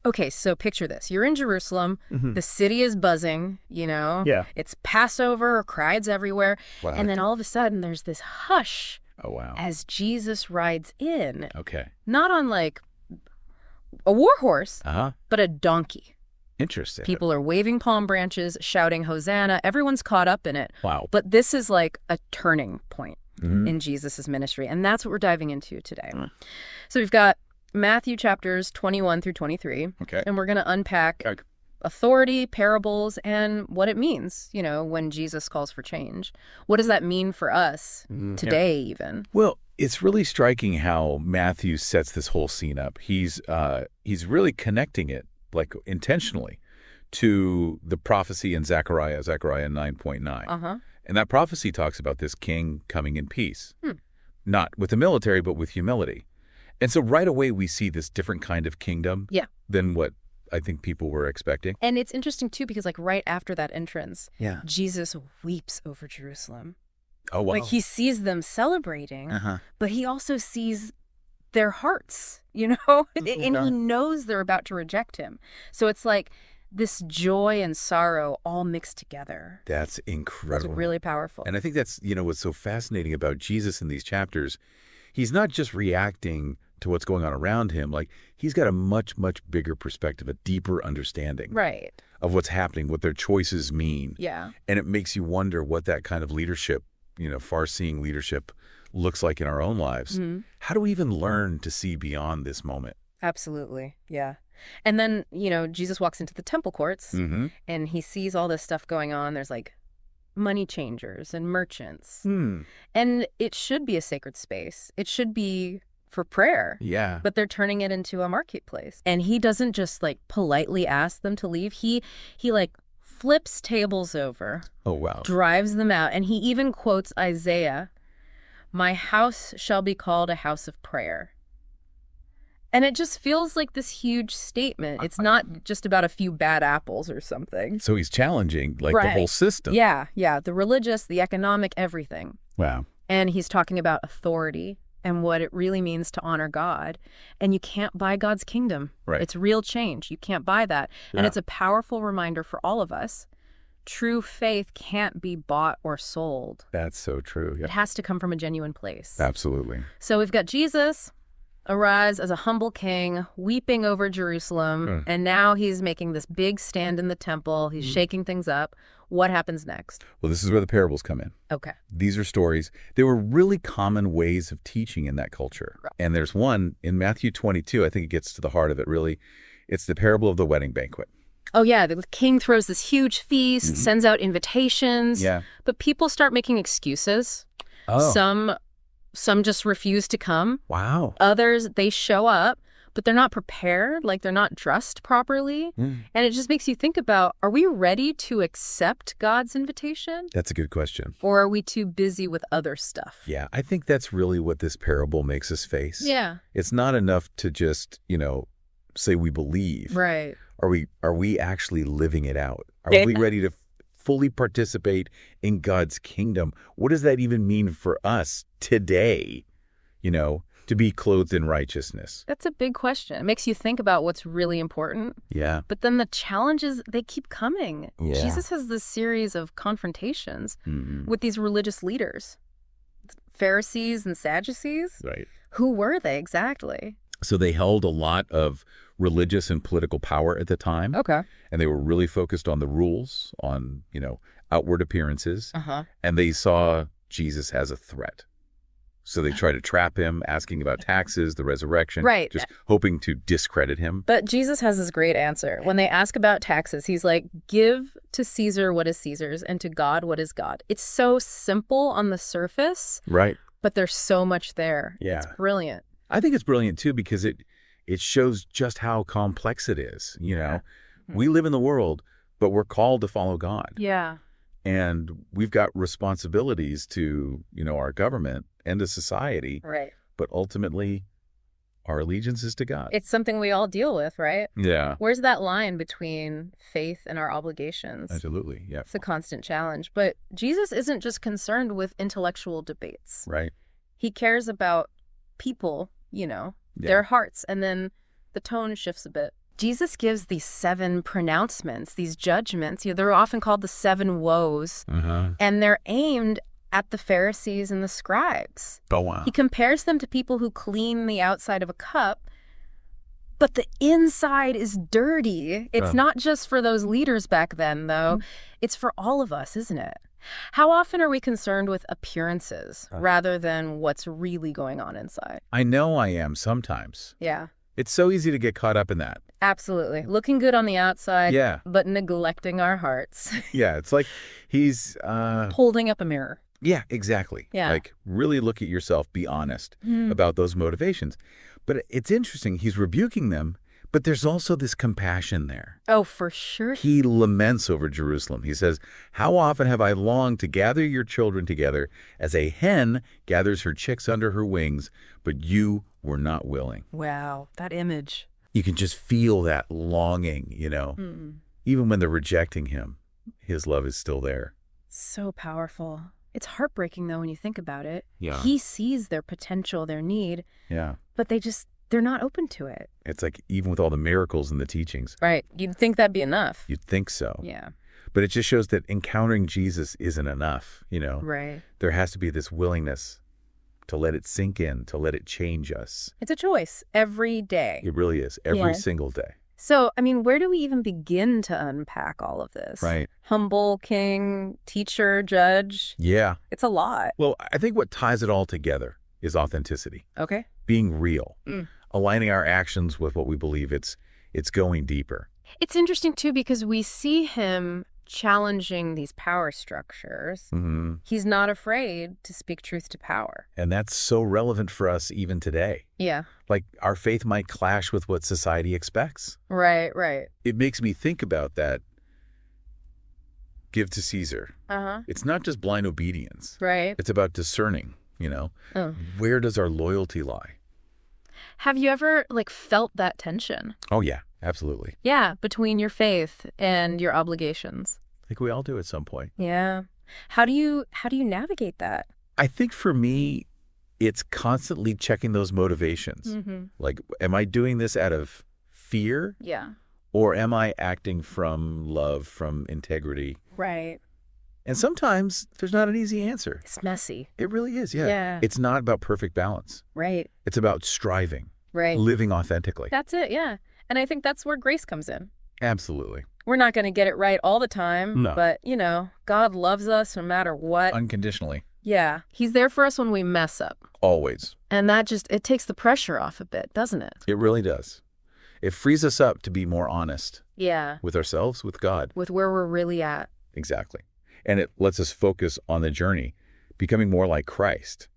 Okay, so picture this. You're in Jerusalem. The city is buzzing, Yeah. It's Passover, crowds everywhere. Wow. And then all of a sudden there's this hush Oh, wow. as Jesus rides in. Okay. Not on like a war horse, Uh-huh. but a donkey. Interesting. People are waving palm branches, shouting Hosanna. Everyone's caught up in it. Wow. But this is like a turning point in Jesus' ministry. And that's what we're diving into today. So we've got Matthew chapters 21 through 23. Okay. And we're going to unpack authority, parables, and what it means, when Jesus calls for change. What does that mean for us today even? Well, it's really striking how Matthew sets this whole scene up. He's really connecting it, like intentionally, to the prophecy in Zechariah 9.9. And that prophecy talks about this king coming in peace, not with the military, but with humility. And so right away we see this different kind of kingdom than what I think people were expecting. And it's interesting, too, because like right after that entrance, Yeah. Jesus weeps over Jerusalem. Oh, wow. Like he sees them celebrating, but he also sees their hearts, and he knows they're about to reject him. So it's like this joy and sorrow all mixed together. That's incredible. It's really powerful. And I think that's, what's so fascinating about Jesus in these chapters. He's not just reacting to what's going on around him. Like, he's got a much, much bigger perspective, a deeper understanding of what's happening, what their choices mean. Yeah. And it makes you wonder what that kind of leadership, far-seeing leadership looks like in our own lives. How do we even learn to see beyond this moment? Absolutely. Yeah. And then, Jesus walks into the temple courts and he sees all this stuff going on. There's like money changers and merchants. And it should be a sacred space. It should be for prayer. Yeah. But they're turning it into a marketplace. And he doesn't just like politely ask them to leave. He like flips tables over. Oh, wow. Drives them out. And he even quotes Isaiah, "My house shall be called a house of prayer." And it just feels like this huge statement. It's not just about a few bad apples or something. So he's challenging the whole system. Yeah. The religious, the economic, everything. Wow. And he's talking about authority and what it really means to honor God. And you can't buy God's kingdom. Right. It's real change. You can't buy that. Yeah. And it's a powerful reminder for all of us. True faith can't be bought or sold. That's so true. Yeah. It has to come from a genuine place. Absolutely. So we've got Jesus arrives as a humble king, weeping over Jerusalem, and now he's making this big stand in the temple. He's shaking things up. What happens next? Well, this is where the parables come in. Okay. These are stories. They were really common ways of teaching in that culture. Right. And there's one in Matthew 22, I think it gets to the heart of it, really. It's the parable of the wedding banquet. Oh, yeah. The king throws this huge feast, sends out invitations. Yeah. But people start making excuses. Oh. Some just refuse to come. Wow. Others, they show up, but they're not prepared, like they're not dressed properly. And it just makes you think about, are we ready to accept God's invitation? That's a good question. Or are we too busy with other stuff? Yeah, I think that's really what this parable makes us face. Yeah. It's not enough to just, say we believe. Right. Are we actually living it out? Are we ready to fully participate in God's kingdom? What does that even mean for us today, to be clothed in righteousness? That's a big question. It makes you think about what's really important. Yeah. But then the challenges, they keep coming. Yeah. Jesus has this series of confrontations with these religious leaders, Pharisees and Sadducees. Right. Who were they exactly? So they held a lot of religious and political power at the time. Okay. And they were really focused on the rules, on, outward appearances. And they saw Jesus as a threat. So they try to trap him, asking about taxes, the resurrection, right, just hoping to discredit him. But Jesus has this great answer. When they ask about taxes, he's like, give to Caesar what is Caesar's and to God what is God. It's so simple on the surface, right? But there's so much there. Yeah. It's brilliant. I think it's brilliant, too, because it shows just how complex it is. We live in the world, but we're called to follow God. Yeah. And we've got responsibilities to, our government and to society. Right. But ultimately, our allegiance is to God. It's something we all deal with, right? Yeah. Where's that line between faith and our obligations? Absolutely, yeah. It's a constant challenge. But Jesus isn't just concerned with intellectual debates. Right. He cares about people, their hearts. And then the tone shifts a bit. Jesus gives these 7 pronouncements, these judgments. They're often called the 7 woes, and they're aimed at the Pharisees and the scribes. Oh, wow. He compares them to people who clean the outside of a cup, but the inside is dirty. It's not just for those leaders back then, though. It's for all of us, isn't it? How often are we concerned with appearances rather than what's really going on inside? I know I am sometimes. Yeah. It's so easy to get caught up in that. Absolutely. Looking good on the outside, Yeah. but neglecting our hearts. Yeah, it's like he's... Holding up a mirror. Yeah, exactly. Yeah. Like, really look at yourself, be honest about those motivations. But it's interesting, he's rebuking them, but there's also this compassion there. Oh, for sure. He laments over Jerusalem. He says, "How often have I longed to gather your children together as a hen gathers her chicks under her wings, but you were not willing." Wow, that image. You can just feel that longing, Even when they're rejecting him, his love is still there. So powerful. It's heartbreaking, though, when you think about it. Yeah. He sees their potential, their need, Yeah. but they're not open to it. It's like even with all the miracles and the teachings. Right. You'd think that'd be enough. You'd think so. Yeah. But it just shows that encountering Jesus isn't enough, Right. There has to be this willingness to let it sink in, to let it change us. It's a choice every day. It really is, every single day. So, where do we even begin to unpack all of this? Right. Humble, king, teacher, judge. Yeah. It's a lot. Well, I think what ties it all together is authenticity. Okay. Being real. Aligning our actions with what we believe. It's going deeper. It's interesting, too, because we see him challenging these power structures. He's not afraid to speak truth to power. And that's so relevant for us even today. Yeah. Like, our faith might clash with what society expects. Right, right. It makes me think about that. Give to Caesar. It's not just blind obedience. Right. It's about discerning, Where does our loyalty lie? Have you ever, felt that tension? Oh, yeah, absolutely. Yeah, between your faith and your obligations. I think we all do at some point. Yeah. How do you navigate that? I think for me, it's constantly checking those motivations. Like, am I doing this out of fear? Yeah. Or am I acting from love, from integrity? Right. And sometimes there's not an easy answer. It's messy. It really is, yeah. Yeah. It's not about perfect balance. Right. It's about striving. Right. Living authentically. That's it, yeah. And I think that's where grace comes in. Absolutely. We're not going to get it right all the time. No. But, God loves us no matter what. Unconditionally. Yeah. He's there for us when we mess up. Always. And that it takes the pressure off a bit, doesn't it? It really does. It frees us up to be more honest. Yeah. With ourselves, with God. With where we're really at. Exactly. And it lets us focus on the journey, becoming more like Christ,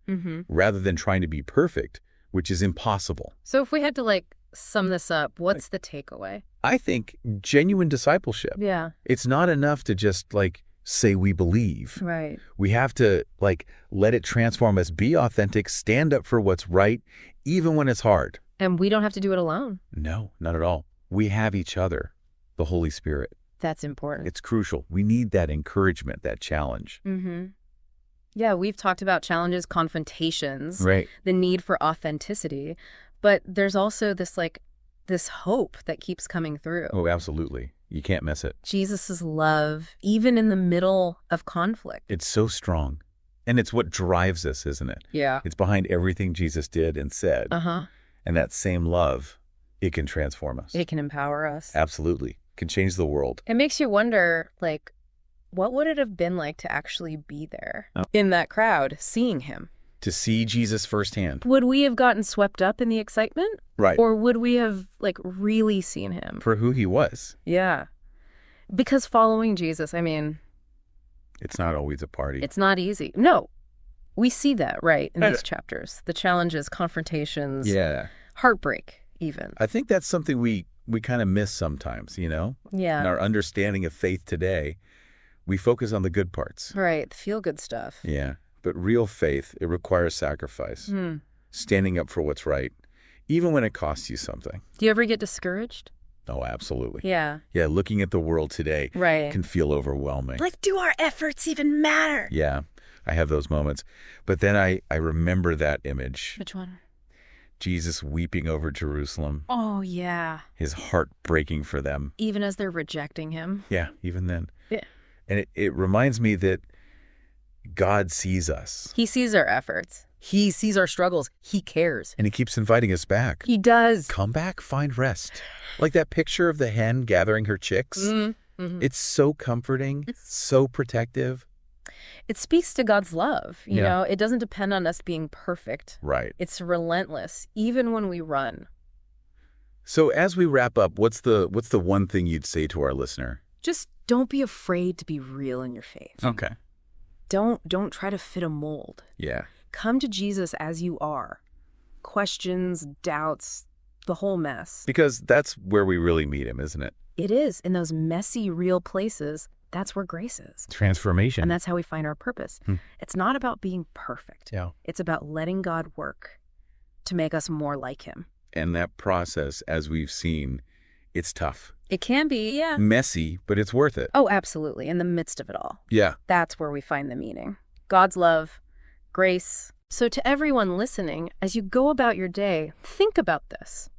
rather than trying to be perfect, which is impossible. So if we had to, sum this up, what's the takeaway? I think genuine discipleship. Yeah. It's not enough to just, say we believe. Right. We have to, let it transform us, be authentic, stand up for what's right, even when it's hard. And we don't have to do it alone. No, not at all. We have each other, the Holy Spirit. That's important. It's crucial. We need that encouragement, that challenge. Yeah, we've talked about challenges, confrontations, right? The need for authenticity, but there's also this hope that keeps coming through. Oh, absolutely. You can't miss it. Jesus's love, even in the middle of conflict. It's so strong. And it's what drives us, isn't it? Yeah. It's behind everything Jesus did and said. And that same love, it can transform us. It can empower us. Absolutely. Can change the world. It makes you wonder, what would it have been like to actually be there in that crowd, seeing him? To see Jesus firsthand. Would we have gotten swept up in the excitement? Right. Or would we have, really seen him? For who he was. Yeah. Because following Jesus, it's not always a party. It's not easy. No. We see that, right, in these chapters. The challenges, confrontations. Yeah. Heartbreak, even. I think that's something we kind of miss sometimes, Yeah. In our understanding of faith today, we focus on the good parts. Right, the feel-good stuff. Yeah. But real faith, it requires sacrifice. Standing up for what's right, even when it costs you something. Do you ever get discouraged? Oh, absolutely. Yeah. Yeah, looking at the world today can feel overwhelming. Do our efforts even matter? Yeah, I have those moments. But then I remember that image. Which one? Jesus weeping over Jerusalem, Oh, yeah. his heart breaking for them. Even as they're rejecting him. Yeah, even then. Yeah. And it reminds me that God sees us. He sees our efforts. He sees our struggles. He cares. And he keeps inviting us back. He does. Come back, find rest. Like that picture of the hen gathering her chicks. Mm-hmm. It's so comforting, so protective. It speaks to God's love. You know, it doesn't depend on us being perfect. Right. It's relentless, even when we run. So as we wrap up, what's the one thing you'd say to our listener? Just don't be afraid to be real in your faith. Okay. Don't try to fit a mold. Yeah. Come to Jesus as you are. Questions, doubts, the whole mess. Because that's where we really meet him, isn't it? It is. In those messy, real places, that's where grace is. Transformation. And that's how we find our purpose. It's not about being perfect. Yeah. It's about letting God work to make us more like him. And that process, as we've seen, it's tough. It can be, yeah. Messy, but it's worth it. Oh, absolutely. In the midst of it all. Yeah. That's where we find the meaning. God's love, grace. So to everyone listening, as you go about your day, think about this.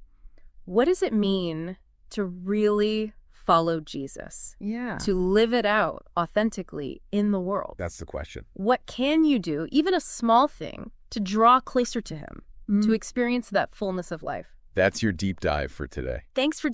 What does it mean to really follow Jesus? Yeah. To live it out authentically in the world? That's the question. What can you do, even a small thing, to draw closer to him, to experience that fullness of life? That's your deep dive for today. Thanks for